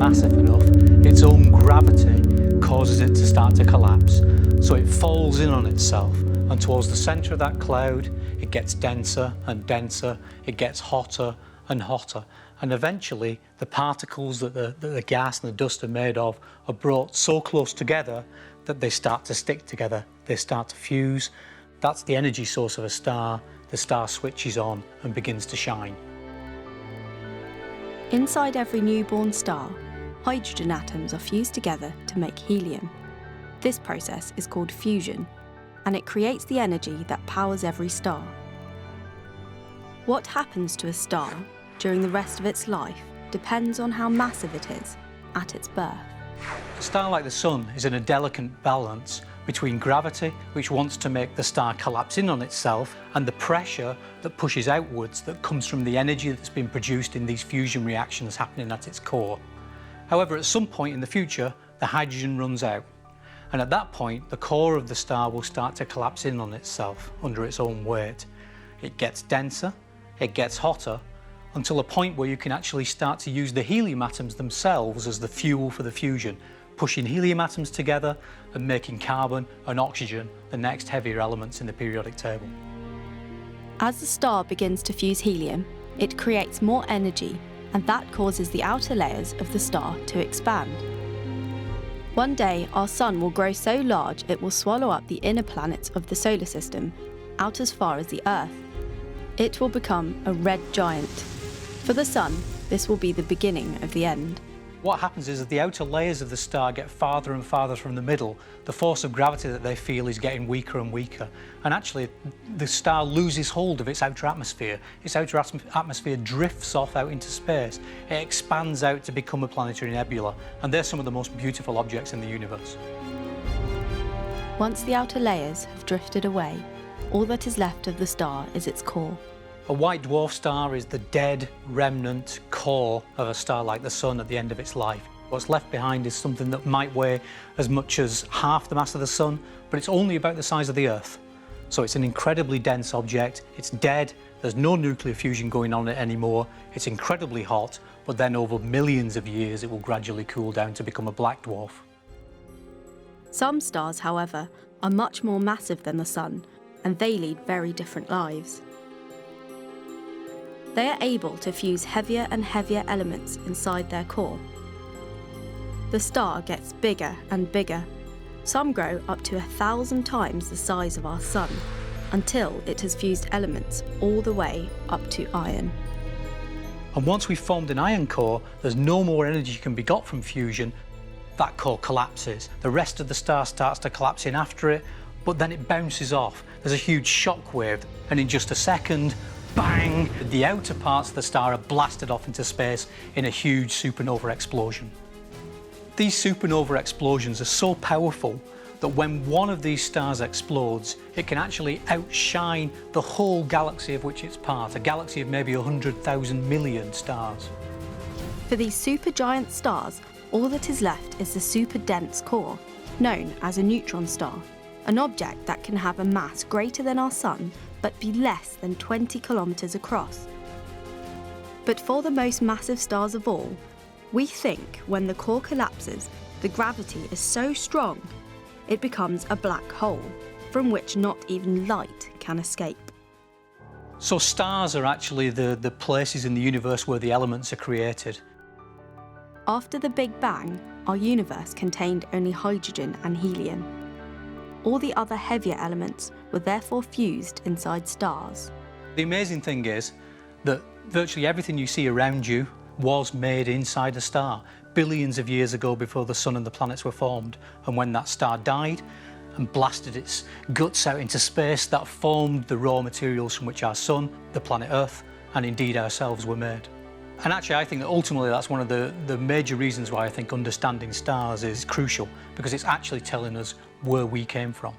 massive enough, its own gravity causes it to start to collapse. So it falls in on itself, and towards the centre of that cloud, it gets denser and denser, it gets hotter and hotter. And eventually, the particles that the gas and the dust are made of are brought so close together that they start to stick together, they start to fuse. That's the energy source of a star. The star switches on and begins to shine. Inside every newborn star, hydrogen atoms are fused together to make helium. This process is called fusion, and it creates the energy that powers every star. What happens to a star during the rest of its life depends on how massive it is at its birth. A star like the Sun is in a delicate balance between gravity, which wants to make the star collapse in on itself, and the pressure that pushes outwards that comes from the energy that's been produced in these fusion reactions happening at its core. However, at some point in the future, the hydrogen runs out. And at that point, the core of the star will start to collapse in on itself under its own weight. It gets denser, it gets hotter, until a point where you can actually start to use the helium atoms themselves as the fuel for the fusion, pushing helium atoms together and making carbon and oxygen the next heavier elements in the periodic table. As the star begins to fuse helium, it creates more energy, and that causes the outer layers of the star to expand. One day, our sun will grow so large it will swallow up the inner planets of the solar system, out as far as the Earth. It will become a red giant. For the sun, this will be the beginning of the end. What happens is, as the outer layers of the star get farther and farther from the middle, the force of gravity that they feel is getting weaker and weaker. And actually, the star loses hold of its outer atmosphere. Its outer atmosphere drifts off out into space. It expands out to become a planetary nebula. And they're some of the most beautiful objects in the universe. Once the outer layers have drifted away, all that is left of the star is its core. A white dwarf star is the dead remnant core of a star like the Sun at the end of its life. What's left behind is something that might weigh as much as half the mass of the Sun, but it's only about the size of the Earth. So it's an incredibly dense object, it's dead, there's no nuclear fusion going on it anymore, it's incredibly hot, but then over millions of years it will gradually cool down to become a black dwarf. Some stars, however, are much more massive than the Sun, and they lead very different lives. They are able to fuse heavier and heavier elements inside their core. The star gets bigger and bigger. Some grow up to 1,000 times the size of our Sun, until it has fused elements all the way up to iron. And once we've formed an iron core, there's no more energy can be got from fusion. That core collapses. The rest of the star starts to collapse in after it, but then it bounces off. There's a huge shock wave, and in just a second, bang! The outer parts of the star are blasted off into space in a huge supernova explosion. These supernova explosions are so powerful that when one of these stars explodes, it can actually outshine the whole galaxy of which it's part, a galaxy of maybe 100,000 million stars. For these supergiant stars, all that is left is the super-dense core, known as a neutron star, an object that can have a mass greater than our Sun but be less than 20 kilometers across. But for the most massive stars of all, we think when the core collapses, the gravity is so strong, it becomes a black hole, from which not even light can escape. So stars are actually the places in the universe where the elements are created. After the Big Bang, our universe contained only hydrogen and helium. All the other heavier elements were therefore fused inside stars. The amazing thing is that virtually everything you see around you was made inside a star billions of years ago before the Sun and the planets were formed. And when that star died and blasted its guts out into space, that formed the raw materials from which our Sun, the planet Earth, and indeed ourselves were made. And actually, I think that ultimately that's one of the major reasons why I think understanding stars is crucial, because it's actually telling us where we came from.